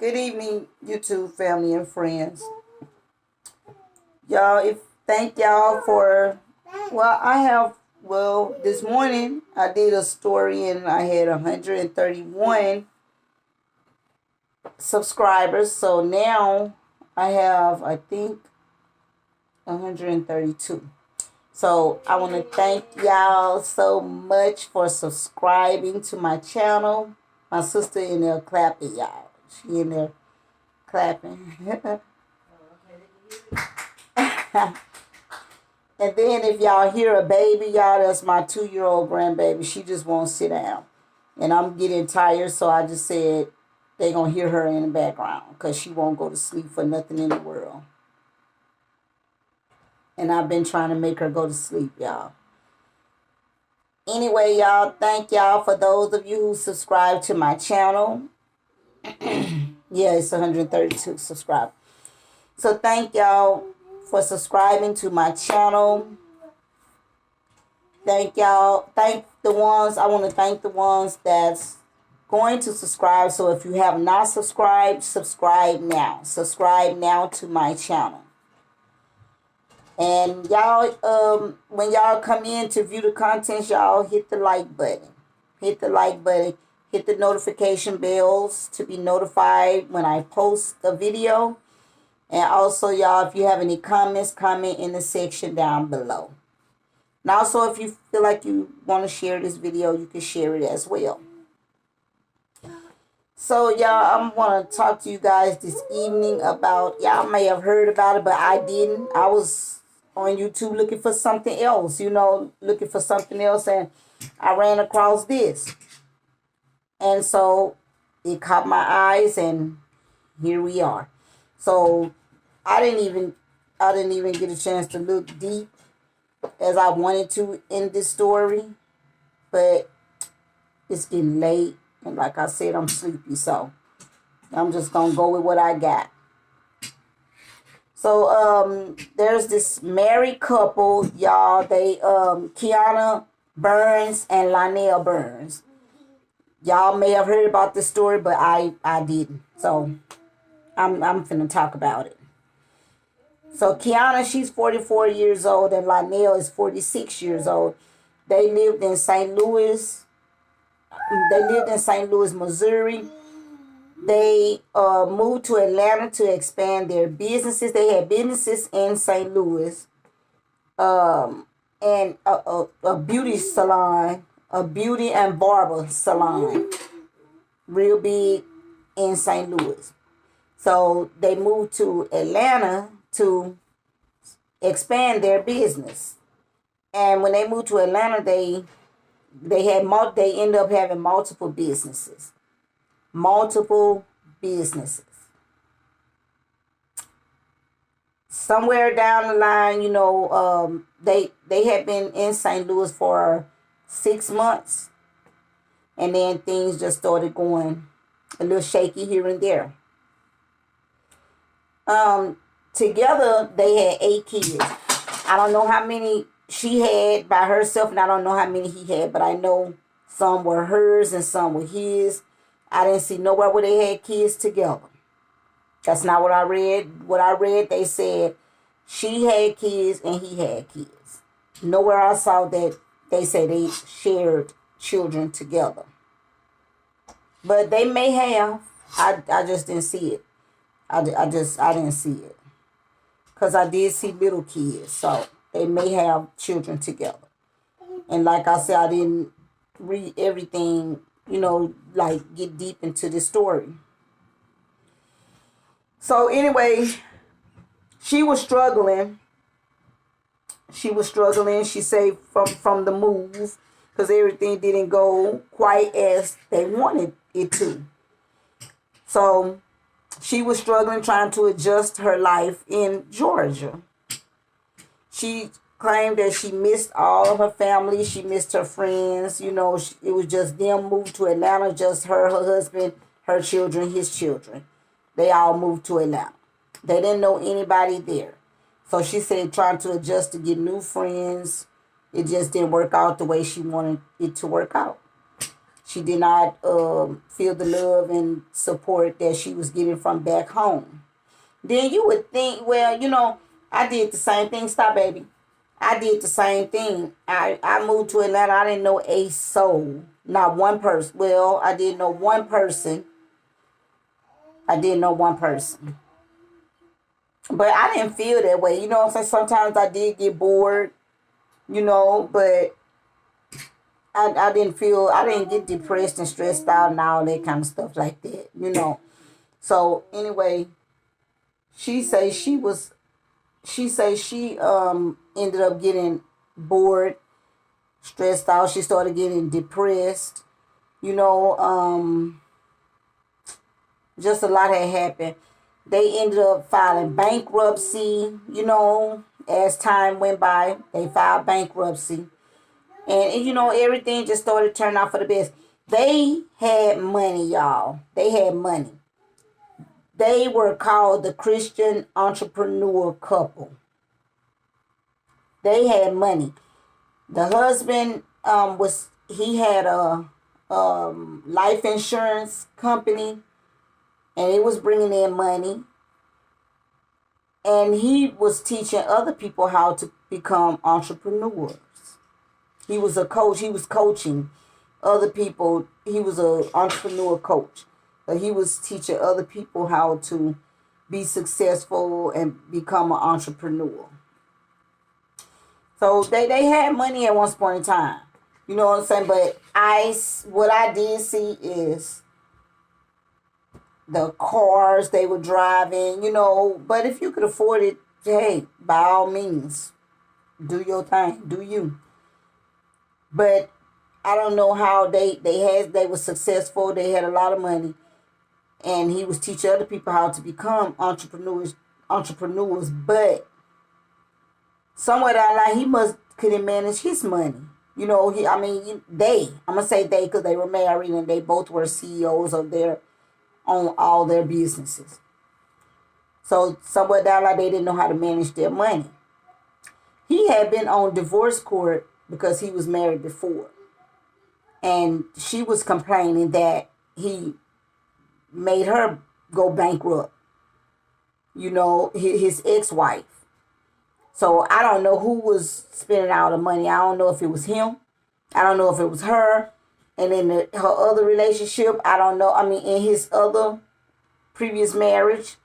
Good evening, YouTube family and friends. Thank y'all for, this morning I did a story and I had 131 subscribers. So now I have, I think, 132. So I want to thank y'all so much for subscribing to my channel. My sister in there clapping, y'all. She in there clapping. And then if y'all hear a baby, y'all, that's my 2-year-old grandbaby. She just won't sit down. And I'm getting tired, so I just said they going to hear her in the background because she won't go to sleep for nothing in the world. And I've been trying to make her go to sleep, y'all. Anyway, y'all, thank y'all for those of you who subscribe to my channel. Yeah, it's 132 subscribers. So thank y'all for subscribing to my channel. Thank y'all. I want to thank the ones that's going to subscribe. So if you have not subscribed, subscribe now. Subscribe now to my channel. And y'all, when y'all come in to view the contents, y'all hit the like button. Hit the like button. Hit the notification bells to be notified when I post a video. And also, y'all, if you have any comments, comment in the section down below. And also, if you feel like you want to share this video, you can share it as well. So, y'all, I'm going to talk to you guys this evening about, y'all may have heard about it, but I didn't. I was on YouTube looking for something else, and I ran across this. And so it caught my eyes, and here we are. So I didn't even get a chance to look deep as I wanted to in this story, but it's getting late, and like I said, I'm sleepy, so I'm just gonna go with what I got. So there's this married couple, y'all. They Keianna Burns and Keianna Burns. Y'all may have heard about this story, but I didn't. So I'm finna talk about it. So Keianna, she's 44 years old, and Keianna is 46 years old. They lived in St. Louis. Missouri. They moved to Atlanta to expand their businesses. They had businesses in St. Louis, and a beauty salon, a beauty and barber salon, real big in St. Louis. So they moved to Atlanta to expand their business. And when they moved to Atlanta, they ended up having multiple businesses. Somewhere down the line, they had been in St. Louis for 6 months, and then things just started going a little shaky here and there. Together they had 8 kids. I don't know how many she had by herself, and I don't know how many he had, but I know some were hers and some were his. I didn't see nowhere where they had kids together. That's not what I read. What I read, they said she had kids and he had kids. Nowhere I saw that they said they shared children together. But they may have. I just didn't see it. I didn't see it. Because I did see little kids. So they may have children together. And like I said, I didn't read everything, get deep into the story. So anyway, she was struggling. She said from the move, because everything didn't go quite as they wanted it to. So she was struggling trying to adjust her life in Georgia. She claimed that she missed all of her family. She missed her friends. It was just them moved to Atlanta, just her husband, her children, his children. They all moved to Atlanta. They didn't know anybody there. So she said trying to adjust to get new friends, it just didn't work out the way she wanted it to work out. She did not feel the love and support that she was getting from back home. Then you would think, well, I did the same thing. Stop, baby. I did the same thing. I moved to Atlanta. I didn't know a soul. Not one person. Well, I didn't know one person. I didn't know one person. But I didn't feel that way. You know what I'm saying? Sometimes I did get bored, but I didn't get depressed and stressed out and all that kind of stuff like that. So anyway, she say she ended up getting bored, stressed out. She started getting depressed. Just a lot had happened. They ended up filing bankruptcy, as time went by. They filed bankruptcy. And everything just started turning out for the best. They had money, y'all. They had money. They were called the Christian entrepreneur couple. They had money. The husband he had a life insurance company, and it was bringing in money. And he was teaching other people how to become entrepreneurs. He was a coach. He was coaching other people. He was an entrepreneur coach. But he was teaching other people how to be successful and become an entrepreneur. So they had money at one point in time. You know what I'm saying? But what I did see is the cars they were driving, But if you could afford it, hey, by all means, do your thing. Do you. But I don't know how they were successful. They had a lot of money. And he was teaching other people how to become entrepreneurs. But somewhere down the line, he couldn't manage his money. I'm gonna say they, because they were married and they both were CEOs of on all their businesses. So somewhere down the line, they didn't know how to manage their money. He had been on divorce court because he was married before. And she was complaining that he made her go bankrupt. His ex-wife. So I don't know who was spending all the money. I don't know if it was him. I don't know if it was her. And in her other relationship, I don't know. In his other previous marriage,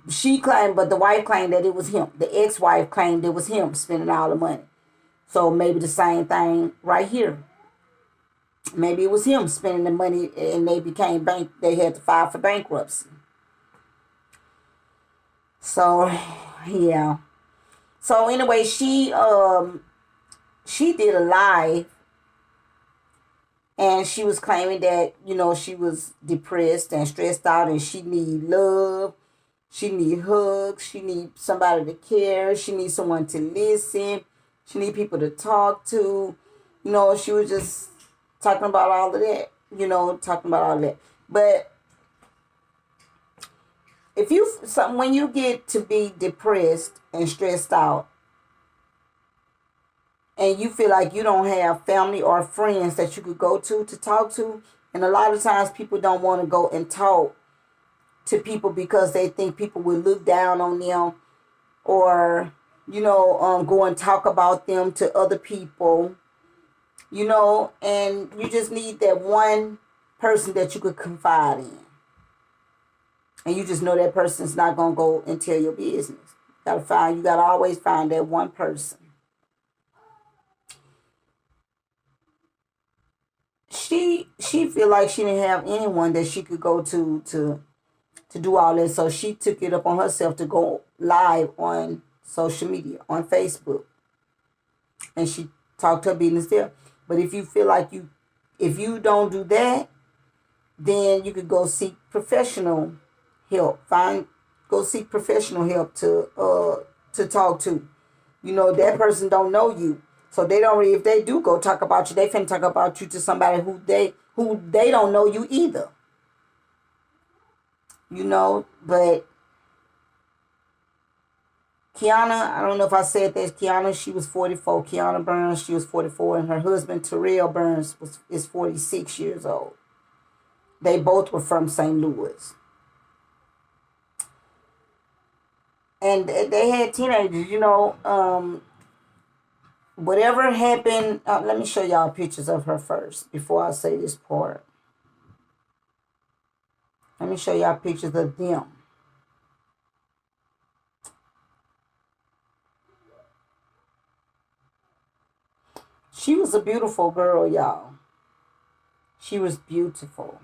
she claimed, but the wife claimed that it was him. The ex-wife claimed it was him spending all the money. So maybe the same thing right here. Maybe it was him spending the money and they had to file for bankruptcy. So, yeah. So anyway, she did a live, and she was claiming that, she was depressed and stressed out and she need love. She need hugs. She need somebody to care. She needs someone to listen. She need people to talk to. She was just talking about all of that. But when you get to be depressed and stressed out, and you feel like you don't have family or friends that you could go to talk to, and a lot of times people don't want to go and talk to people because they think people will look down on them, or go and talk about them to other people, and you just need that one person that you could confide in. And you just know that person's not going to go and tell your business. You got to always find that one person. She feel like she didn't have anyone that she could go to do all this. So she took it up on herself to go live on social media, on Facebook. And she talked her business there. But if you feel like if you don't do that, then you could go seek professional help. Go seek professional help to talk to. That person don't know you. So they don't if they do go talk about you, they finna talk about you to somebody who they don't know you either. But Keianna, I don't know if I said that. Keianna, she was 44. Keianna Burns, she was 44. And her husband, Terrell Burns, is 46 years old. They both were from St. Louis. And they had teenagers, whatever happened. Let me show y'all pictures of her first before I say this part. Let me show y'all pictures of them. She was a beautiful girl, y'all. She was beautiful.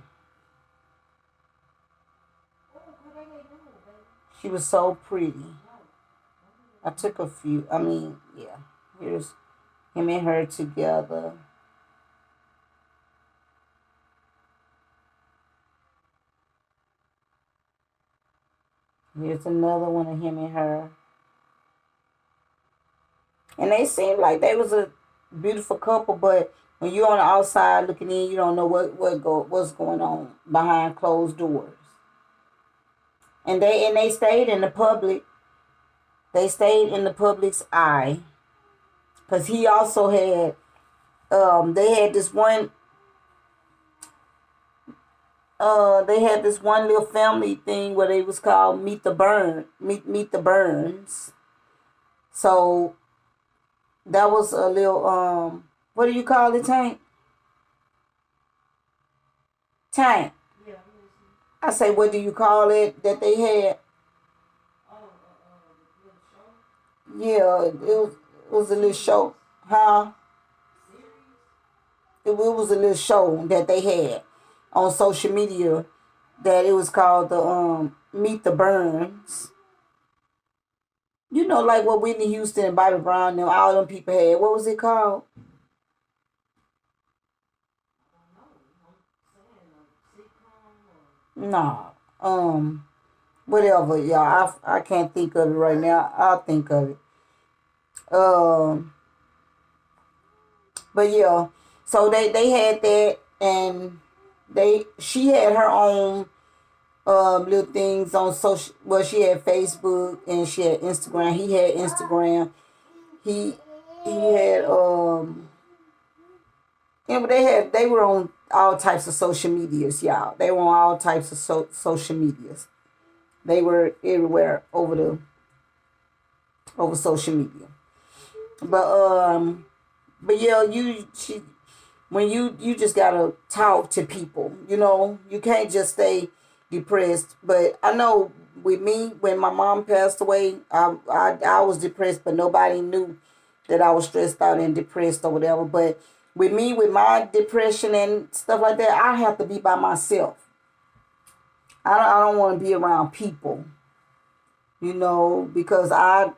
She was so pretty. I took a few. Yeah. Here's him and her together. Here's another one of him and her. And they seemed like they was a beautiful couple, but when you're on the outside looking in, you don't know what's going on behind closed doors. And they stayed in the public. They stayed in the public's eye, because he also had. They had this one. They had this one little family thing where they was called Meet the Burns. So that was a little what do you call it, Tank? Tank. I say, what do you call it that they had? Yeah, it was a little show. Huh? It was a little show that they had on social media that it was called the Meet the Burns. Like what Whitney Houston and Bobby Brown and all them people had. What was it called? No. Whatever, y'all. I can't think of it right now. I'll think of it. Um, but yeah. So they had that, and she had her own little things on social. Well, she had Facebook and she had Instagram. He had Instagram. He had but they were on all types of social medias, y'all. They were on all types of social medias. They were everywhere over social media. But yeah, when you just gotta talk to people, you can't just stay depressed. But I know with me, when my mom passed away, I was depressed, but nobody knew that I was stressed out and depressed or whatever. But with me, with my depression and stuff like that, I have to be by myself. I don't want to be around people, because I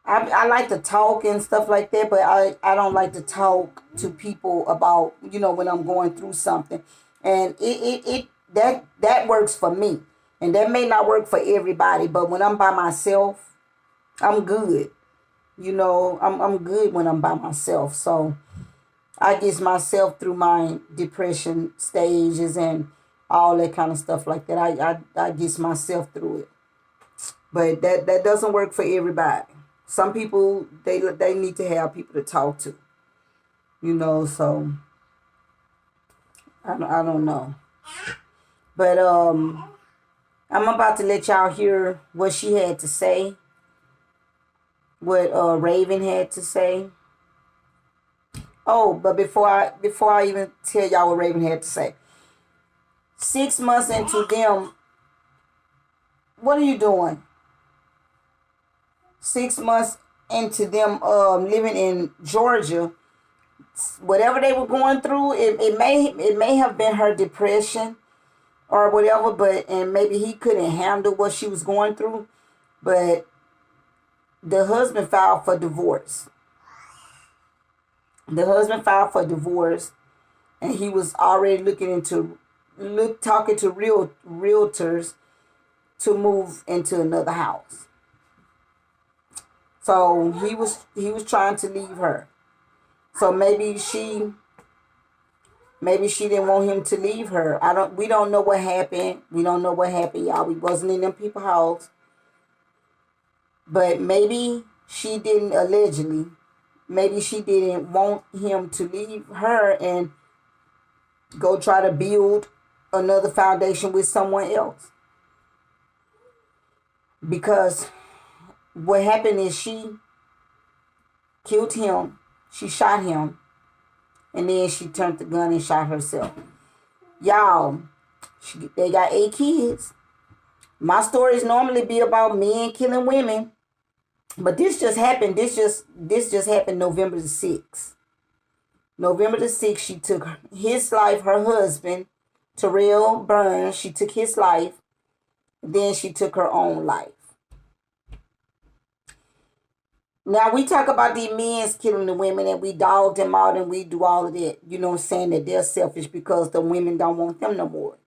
like to talk and stuff like that, but I don't like to talk to people about, when I'm going through something. And that works for me. And that may not work for everybody, but when I'm by myself, I'm good. I'm good when I'm by myself. So I get myself through my depression stages and all that kind of stuff like that. I get myself through it. But that doesn't work for everybody. Some people, they need to have people to talk to. So I don't know. But I'm about to let y'all hear what she had to say. What Raven had to say. Oh, but before I even tell y'all what Raven had to say. 6 months into them, what are you doing? 6 months into them living in Georgia, whatever they were going through, it may have been her depression or whatever, and maybe he couldn't handle what she was going through, but the husband filed for divorce. And he was already talking to realtors to move into another house. So he was trying to leave her. So maybe she didn't want him to leave her. We don't know what happened. We don't know what happened, y'all. We wasn't in them people's house. But maybe she didn't, allegedly, maybe she didn't want him to leave her and go try to build another foundation with someone else. Because what happened is she killed him, she shot him, and then she turned the gun and shot herself. Y'all, they got 8 kids. My stories normally be about men killing women, but this just happened. This just happened November the 6th. November the 6th, she took his life, her husband, Terrell Burns, she took his life. Then she took her own life. Now, we talk about these men killing the women and we dog them out and we do all of that. You know what I'm saying? That they're selfish because the women don't want them no more.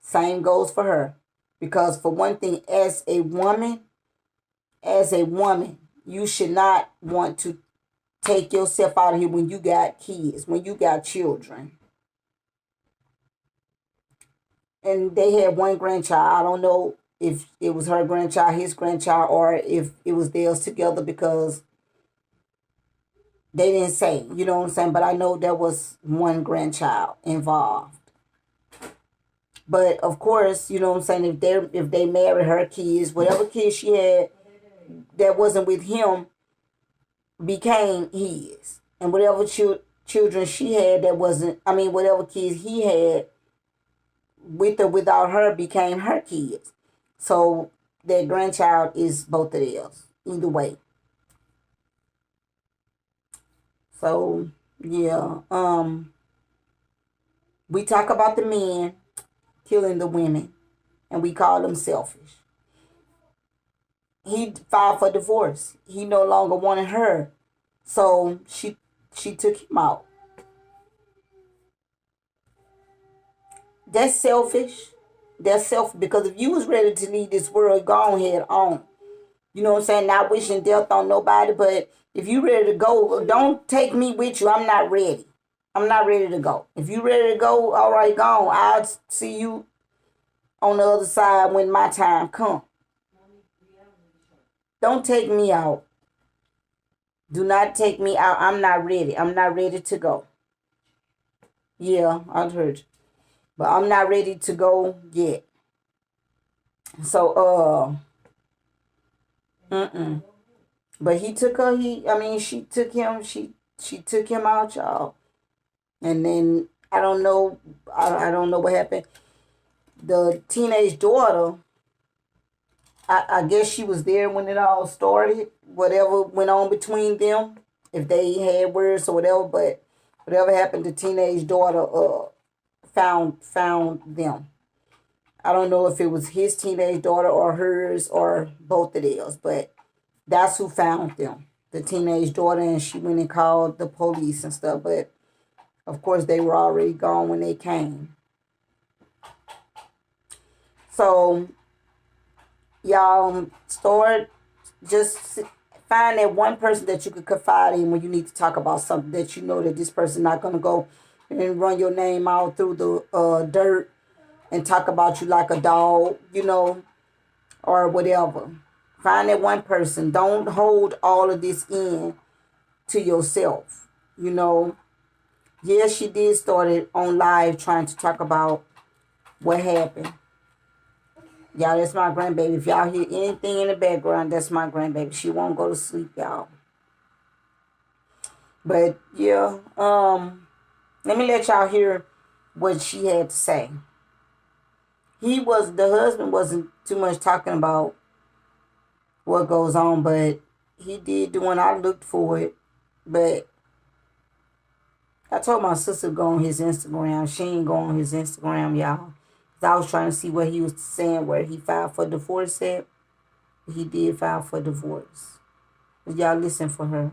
Same goes for her. Because for one thing, as a woman, you should not want to take yourself out of here when you got kids, when you got children. And they had one grandchild. I don't know if it was her grandchild, his grandchild, or if it was theirs together because they didn't say, you know what I'm saying? But I know there was one grandchild involved. But of course, you know what I'm saying, if they married her kids, whatever kids she had that wasn't with him became his. And whatever children she had that wasn't, whatever kids he had with or without her became her kids. So their grandchild is both of theirs, either way. So yeah, we talk about the men killing the women, and we call them selfish. He filed for divorce. He no longer wanted her, so she took him out. That's selfish. That's selfish because if you was ready to leave this world, go ahead on. You know what I'm saying? Not wishing death on nobody, but if you ready to go, don't take me with you. I'm not ready. I'm not ready to go. If you ready to go, all right, go on. I'll see you on the other side when my time comes. Don't take me out. Do not take me out. I'm not ready. I'm not ready to go. Yeah, I heard you. But I'm not ready to go yet. So, But he took her, she took him, she took him out, y'all. And then, I don't know what happened. The teenage daughter, I guess she was there when it all started. Whatever went on between them, if they had words or whatever, but whatever happened, the teenage daughter, found them. I don't know if it was his teenage daughter or hers or both of theirs, but that's who found them, the teenage daughter, and she went and called the police and stuff. But of course, they were already gone when they came. So y'all just find that one person that you could confide in when you need to talk about something that you know that this person not gonna go and run your name out through the dirt and talk about you like a dog, or whatever. Find that one person. Don't hold all of this in to yourself. Yes, she did start it on live trying to talk about what happened. Y'all, that's my grandbaby. If y'all hear anything in the background, that's my grandbaby. She won't go to sleep, y'all. But yeah, let me let y'all hear what she had to say. The husband wasn't too much talking about what goes on, but he did the one. I looked for it, but I told my sister to go on his Instagram. She ain't go on his Instagram, y'all. I was trying to see what he was saying, where he filed for divorce at. He did file for divorce. But y'all listen for her.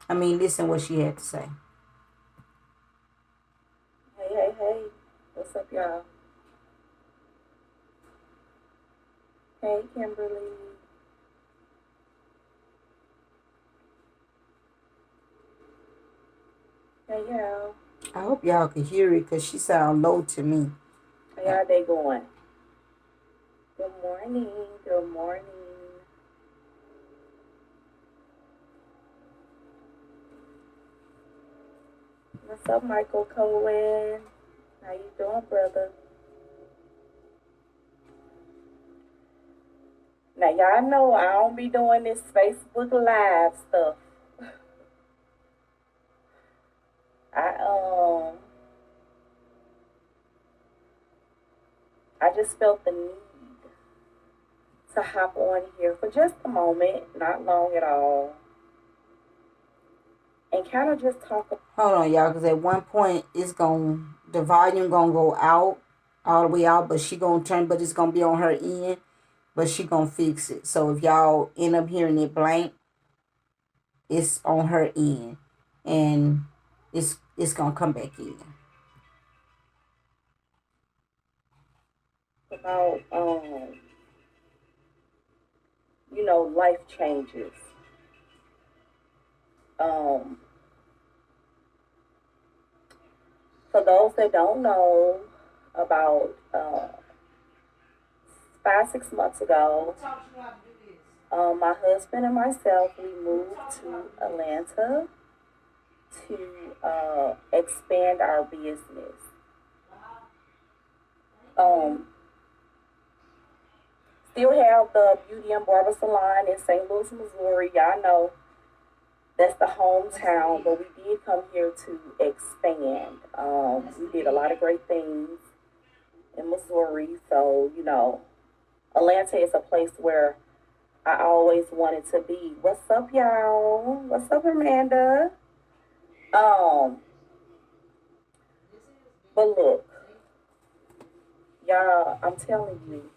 Listen what she had to say. Hey. What's up, y'all? Hey, Kimberly. Hey, y'all. I hope y'all can hear it because she sound low to me. How y'all day going? Good morning. What's up, Michael Cohen? How you doing, brother? Now y'all know I don't be doing this Facebook Live stuff. I I just felt the need to hop on here for just a moment, not long at all, and kind of just talk. Hold on, y'all, because at one point the volume gonna go out, all the way out, but she gonna turn, but it's gonna be on her end, but she gonna fix it. So if y'all end up hearing it blank, it's on her end, and it's gonna come back in. About life changes. Um, for those that don't know, about 5 6 months ago, my husband and myself, we moved to Atlanta to expand our business. Um, Still have the beauty and barber salon in St. Louis, Missouri. Y'all know that's the hometown, but we did come here to expand. We did a lot of great things in Missouri, so Atlanta is a place where I always wanted to be. What's up, y'all? What's up, Amanda? Um, but look, y'all, I'm telling you,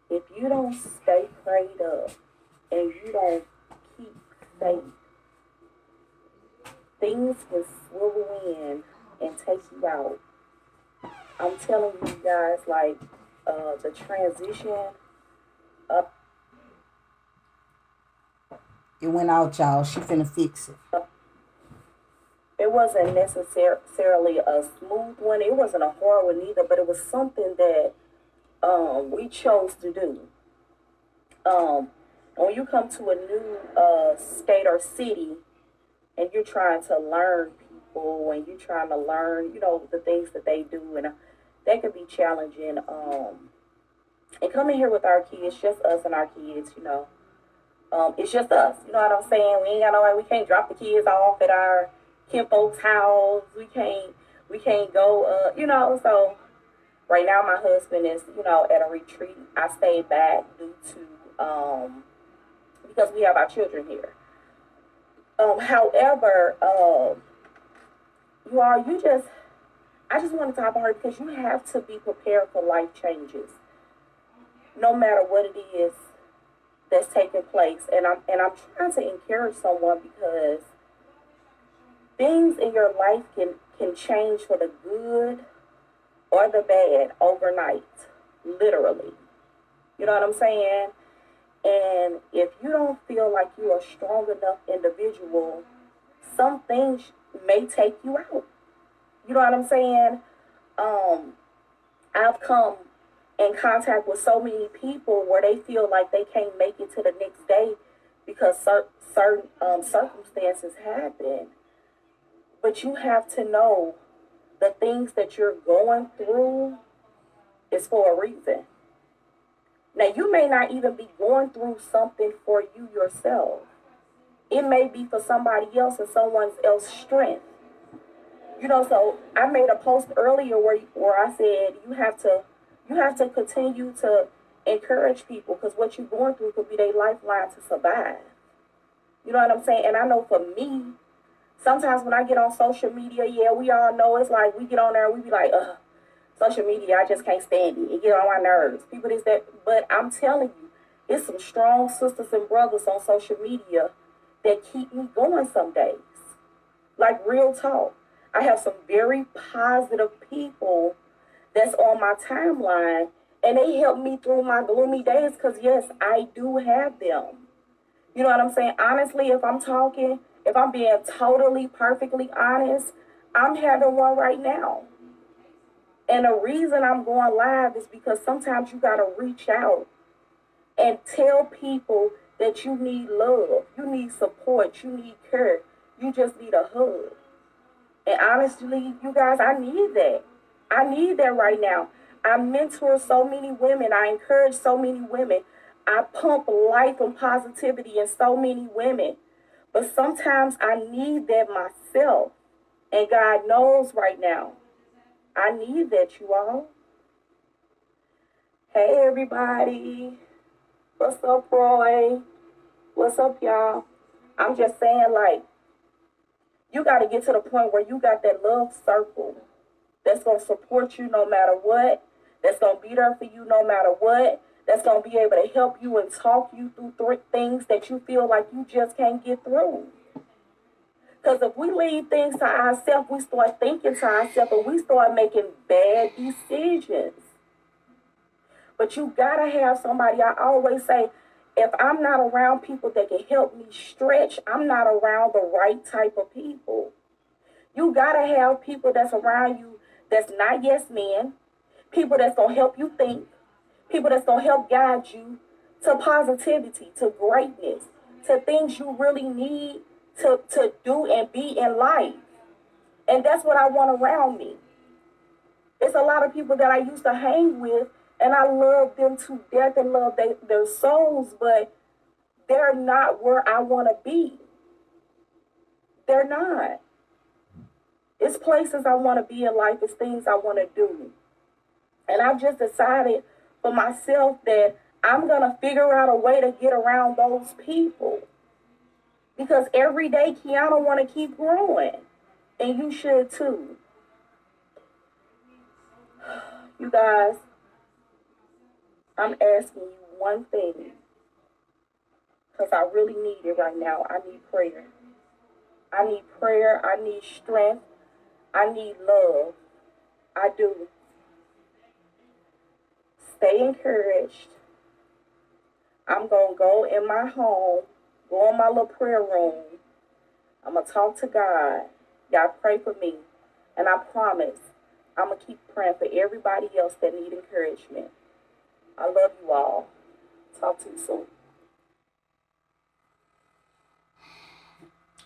if you don't stay prayed up and you don't keep faith, things can swivel in and take you out. I'm telling you guys, like the transition up. It went out, y'all. She finna fix it. It wasn't necessarily a smooth one. It wasn't a hard one either, but it was something that we chose to do. Um, when you come to a new state or city and you're trying to learn people and you're trying to learn, the things that they do, and that can be challenging. And coming here with our kids, just us and our kids. It's just us. You know what I'm saying? We ain't got nobody. We can't drop the kids off at our kin folks' house. We can't go. So right now my husband is at a retreat. I stayed back due to because we have our children here. However, I just want to talk about her because you have to be prepared for life changes, no matter what it is that's taking place. And I'm trying to encourage someone because things in your life can change for the good or the bad overnight, literally. You know what I'm saying? And if you don't feel like you're a strong enough individual, some things may take you out. You know what I'm saying? I've come in contact with so many people where they feel like they can't make it to the next day because certain circumstances happen. But you have to know the things that you're going through is for a reason. Now, you may not even be going through something for you yourself. It may be for somebody else and someone else's strength. So I made a post earlier where I said you have to continue to encourage people because what you're going through could be their lifeline to survive. You know what I'm saying? And I know for me, sometimes when I get on social media, yeah, we all know it's like we get on there and we be like, social media, I just can't stand it. It get on my nerves. People this, that. But I'm telling you, it's some strong sisters and brothers on social media that keep me going some days. Like real talk. I have some very positive people that's on my timeline and they help me through my gloomy days because, yes, I do have them. You know what I'm saying? Honestly, if I'm being totally, perfectly honest, I'm having one right now. And the reason I'm going live is because sometimes you got to reach out and tell people that you need love, you need support, you need care, you just need a hug. And honestly, you guys, I need that. I need that right now. I mentor so many women. I encourage so many women. I pump life and positivity in so many women. But sometimes I need that myself. And God knows right now. I need that, you all. Hey, everybody. What's up, Roy? What's up, y'all? I'm just saying, like, you got to get to the point where you got that love circle that's going to support you no matter what, that's going to be there for you no matter what, that's going to be able to help you and talk you through things that you feel like you just can't get through. Because if we leave things to ourselves, we start thinking to ourselves and we start making bad decisions. But you got to have somebody. I always say, if I'm not around people that can help me stretch, I'm not around the right type of people. You got to have people that's around you that's not yes men, people that's going to help you think, people that's going to help guide you to positivity, to greatness, to things you really need to do and be in life. And that's what I want around me. It's a lot of people that I used to hang with, and I love them to death and love their souls, but they're not where I want to be. They're not. It's places I want to be in life. It's things I want to do. And I've just decided for myself that I'm going to figure out a way to get around those people. Because every day, Keianna want to keep growing. And you should too. You guys, I'm asking you one thing. Because I really need it right now. I need prayer. I need prayer. I need strength. I need love. I do. Stay encouraged. I'm going to go in my home, go in my little prayer room. I'm going to talk to God. Y'all pray for me. And I promise I'm going to keep praying for everybody else that need encouragement. I love you all. Talk to you soon.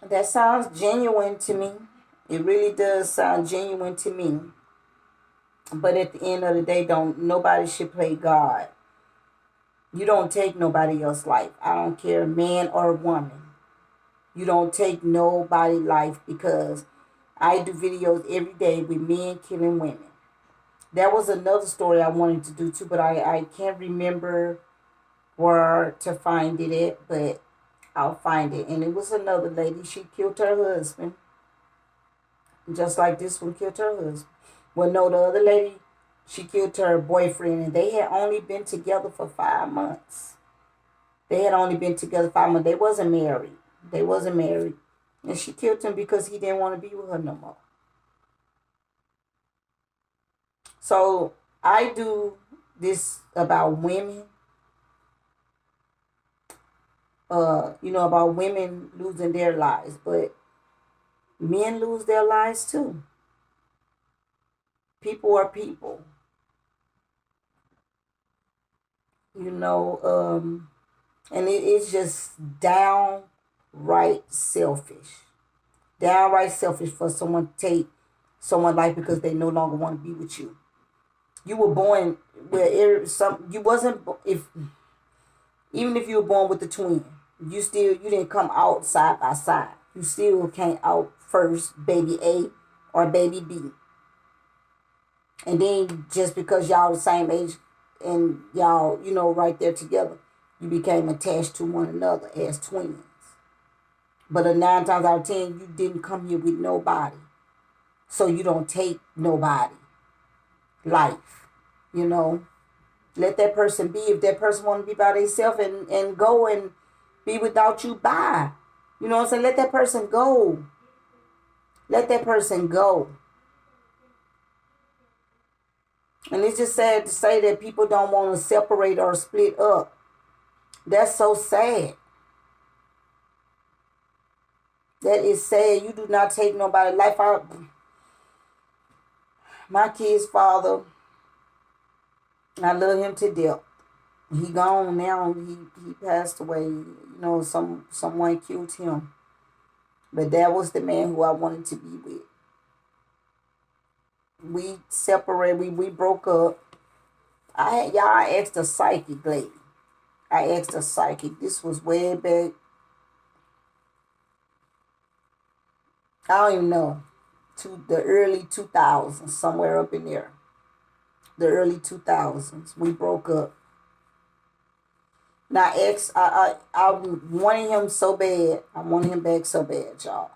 That sounds genuine to me. It really does sound genuine to me. But at the end of the day, nobody should play God. You don't take nobody else's life. I don't care, man or woman. You don't take nobody's life, because I do videos every day with men killing women. That was another story I wanted to do too, but I can't remember where to find it at, but I'll find it. And it was another lady. She killed her husband. Just like this one killed her husband. Well, no, the other lady, she killed her boyfriend, and they had only been together for 5 months. They had only been together 5 months. They wasn't married. They wasn't married. And she killed him because he didn't want to be with her no more. So I do this about women. About women losing their lives, but men lose their lives too. People are people. And it's just downright selfish. Downright selfish for someone to take someone's life because they no longer want to be with you. You were born where you wasn't, even if you were born with the twin, you didn't come out side by side. You still came out first, baby A or baby B. And then just because y'all the same age and y'all, right there together, you became attached to one another as twins. But 9 times out of 10, you didn't come here with nobody. So you don't take nobody life, Let that person be. If that person want to be by themselves and go and be without you, bye. You know what I'm saying? Let that person go. Let that person go. And it's just sad to say that people don't want to separate or split up. That's so sad. That is sad. You do not take nobody's life out. My kid's father, I love him to death. He gone now. He passed away. Someone killed him. But that was the man who I wanted to be with. We separated. We broke up. I asked a psychic lady. I asked a psychic. This was way back. I don't even know. To the early 2000s, somewhere up in there. The early 2000s. We broke up. Now, I wanted him so bad. I wanted him back so bad, y'all.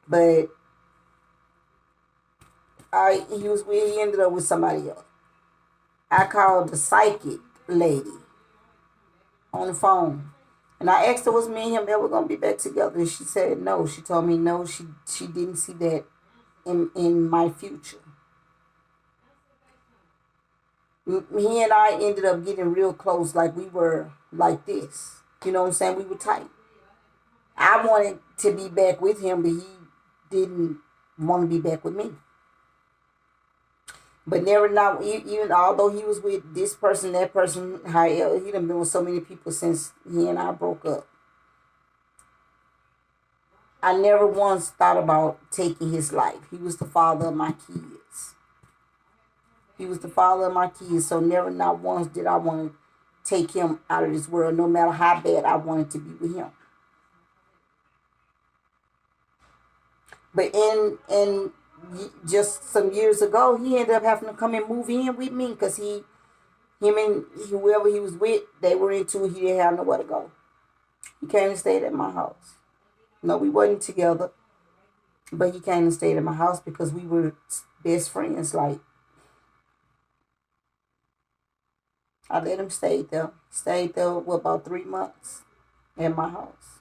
But he ended up with somebody else. I called the psychic lady on the phone. And I asked her, was me and him ever gonna be back together? And she said no. She told me no, she didn't see that in my future. He and I ended up getting real close, like we were like this. You know what I'm saying? We were tight. I wanted to be back with him, but he didn't want to be back with me. But never not even although he was with this person, that person, however, he done been with so many people since he and I broke up. I never once thought about taking his life. He was the father of my kids. He was the father of my kids, so never not once did I want to take him out of this world, no matter how bad I wanted to be with him. But in just some years ago, he ended up having to come and move in with me because him and whoever he was with, they were into it. He didn't have nowhere to go. He came and stayed at my house. No, we wasn't together, but he came and stayed at my house because we were best friends. Like, I let him stay there. Stayed there for about 3 months at my house.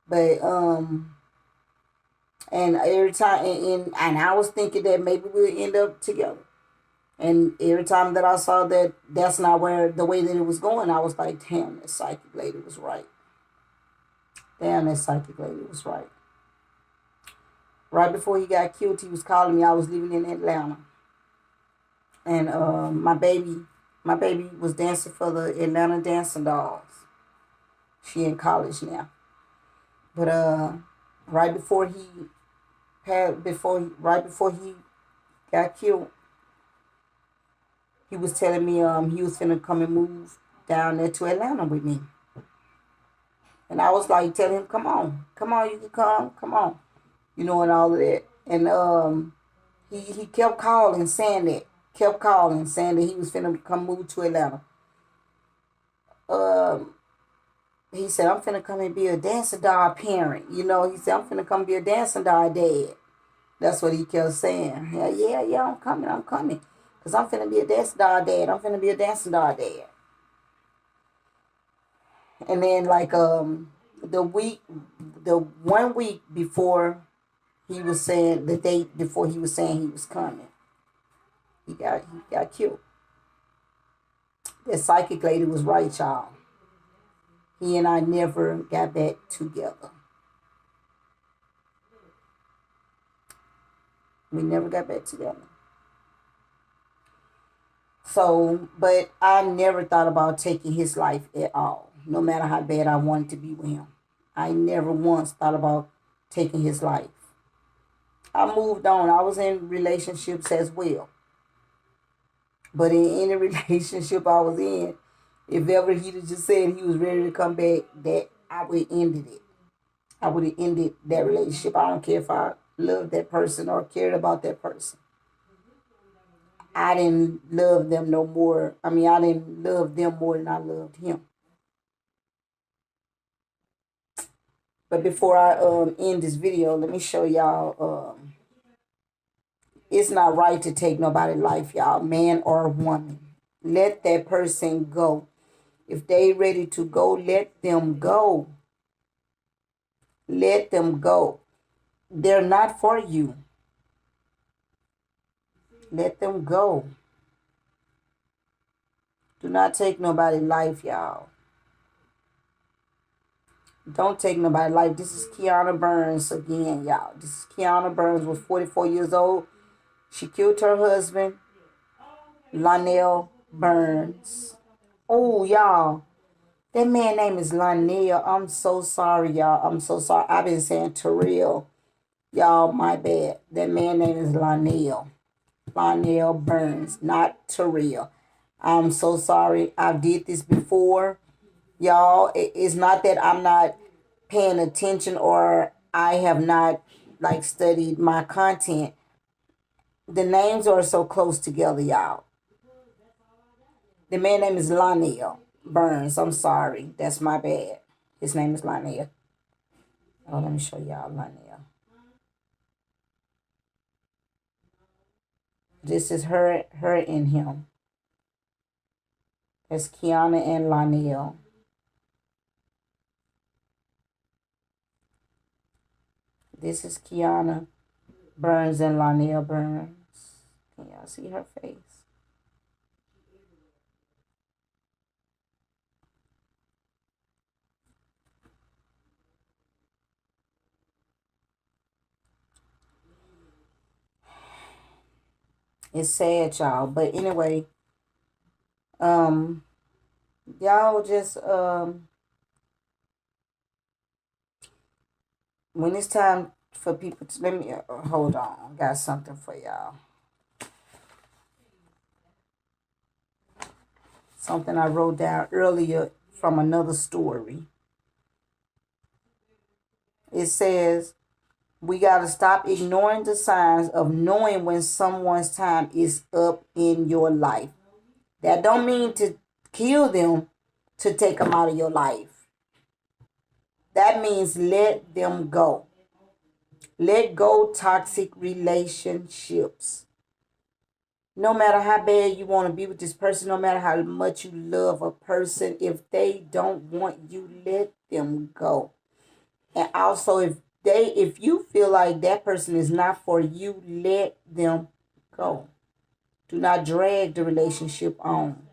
But and every time and I was thinking that maybe we'll end up together. And every time that I saw that that's not where the way that it was going, I was like, damn, that psychic lady was right. Damn, that psychic lady was right. Right before he got killed, he was calling me. I was living in Atlanta. And my baby was dancing for the Atlanta Dancing Dolls. She in college now. But right before he got killed, he was telling me he was finna come and move down there to Atlanta with me. And I was like telling him, come on, you can come on, and all of that. And he kept calling, saying that, he was finna come move to Atlanta. He said, I'm finna come and be a dancing doll parent. He said, I'm finna come be a dancing doll dad. That's what he kept saying. Yeah, I'm coming. Because I'm finna be a dancing doll dad. And then, like, the 1 week before he was saying, the date before he was saying he was coming, he got killed. That psychic lady was right, y'all. He and I never got back together. We never got back together. So, but I never thought about taking his life at all, no matter how bad I wanted to be with him. I never once thought about taking his life. I moved on. I was in relationships as well. But in any relationship I was in, if ever he'd have just said he was ready to come back, that I would have ended it. I would have ended that relationship. I don't care if I loved that person or cared about that person. I didn't love them no more. I didn't love them more than I loved him. But before I end this video, let me show y'all. It's not right to take nobody's life, y'all, man or woman. Let that person go. If they ready to go, let them go. Let them go. They're not for you. Let them go. Do not take nobody's life, y'all. Don't take nobody's life. This is Keianna Burns again, y'all. This is Keianna Burns, was 44 years old. She killed her husband, Lionel Burns. Oh, y'all. That man's name is Lionel. I'm so sorry, y'all. I'm so sorry. I've been saying Terrell. Y'all, my bad. That man name is Lionel. Lionel Burns, not Terrell. I'm so sorry. I did this before. Y'all, it's not that I'm not paying attention or I have not like studied my content. The names are so close together, y'all. The man name is Lionel Burns. I'm sorry. That's my bad. His name is Lionel. Oh, let me show y'all Lionel. This is her and him. That's Keianna and Lionel. This is Keianna Burns and Lionel Burns. Can y'all see her face? It's sad, y'all. But anyway, um, y'all just when it's time for people to let me hold on. Got something for y'all. Something I wrote down earlier from another story. It says we gotta stop ignoring the signs of knowing when someone's time is up in your life. That don't mean to kill them to take them out of your life. That means let them go. Let go toxic relationships. No matter how bad you want to be with this person, no matter how much you love a person, if they don't want you, let them go. And also if you feel like that person is not for you, let them go. Do not drag the relationship on.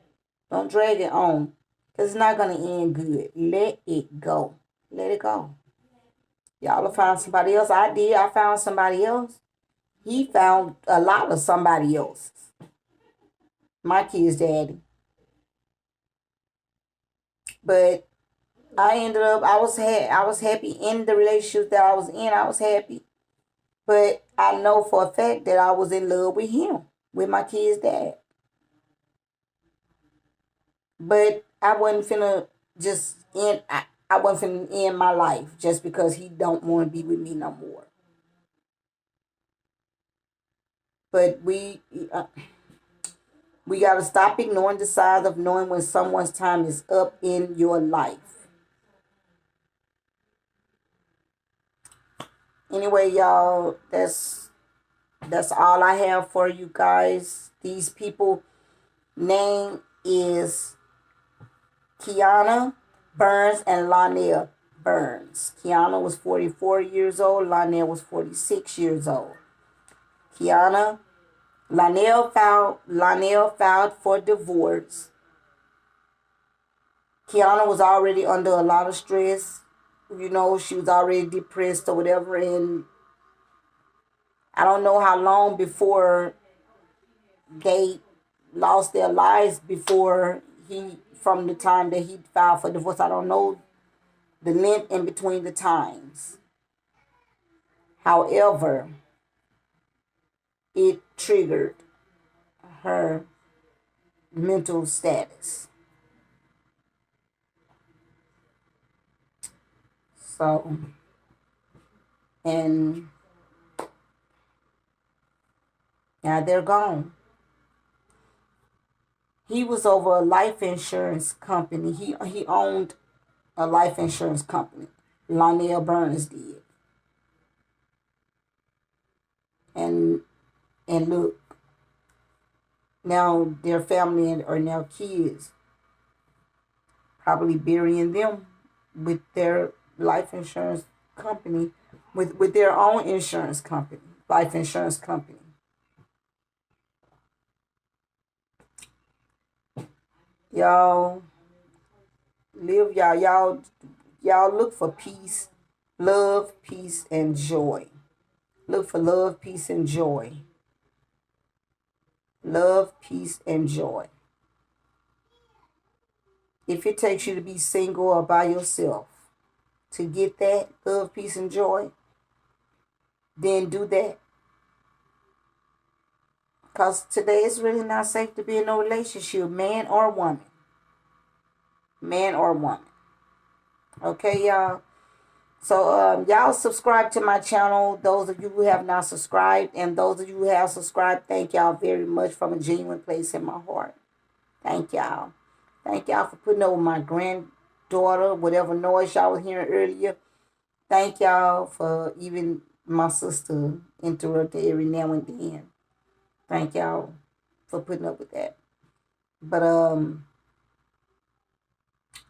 Don't drag it on. Because it's not going to end good. Let it go. Let it go. Y'all will find somebody else. I did. I found somebody else. He found a lot of somebody else's. My kid's daddy. But I ended up, I was happy in the relationship that I was in. I was happy. But I know for a fact that I was in love with him, with my kid's dad. But I wasn't finna just end, I wasn't finna end my life just because he don't want to be with me no more. But we got to stop ignoring the signs of knowing when someone's time is up in your life. Anyway, y'all, that's all I have for you guys. These people name is Keianna Burns and Lionel Burns. Keianna was 44 years old. Lionel was 46 years old. Lionel filed for divorce. Keianna was already under a lot of stress. You know, she was already depressed or whatever. And I don't know how long before they lost their lives from the time that he filed for divorce. I don't know the length in between the times. However, it triggered her mental status. So, and now they're gone. He was over a life insurance company. He owned a life insurance company. Lionel Burns did. And look, now their family are now kids, probably burying them with their life insurance company, with their own insurance company, life insurance company. Y'all live, y'all look for peace, love, peace, and joy. Look for love, peace, and joy. Love, peace, and joy. If it takes you to be single or by yourself to get that love, peace, and joy, then do that. Because today it's really not safe to be in no relationship, man or woman. Man or woman. Okay, y'all? So, y'all subscribe to my channel. Those of you who have not subscribed, and those of you who have subscribed, thank y'all very much from a genuine place in my heart. Thank y'all. Thank y'all for putting up with my granddaughter, whatever noise y'all was hearing earlier. Thank y'all for even my sister interrupted every now and then. Thank y'all for putting up with that. But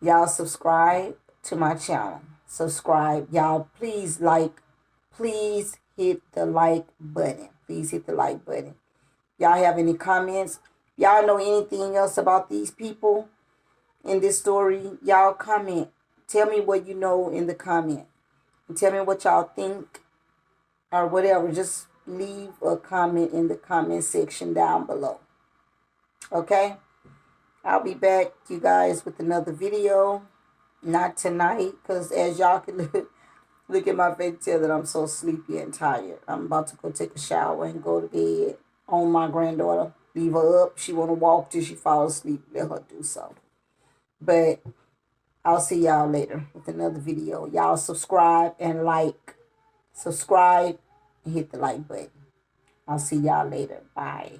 y'all subscribe to my channel. Subscribe. Y'all please please hit the like button. Please hit the like button. Y'all have any comments? Y'all know anything else about these people in this story? Y'all comment. Tell me what you know in the comment. And tell me what y'all think or whatever. Just leave a comment in the comment section down below. Okay? I'll be back, you guys, with another video. Not tonight, because as y'all can look at my face, tell that I'm so sleepy and tired. I'm about to go take a shower and go to bed on my granddaughter. Leave her up. She want to walk till she falls asleep. Let her do so. But I'll see y'all later with another video. Y'all subscribe and like. Subscribe and hit the like button. I'll see y'all later. Bye.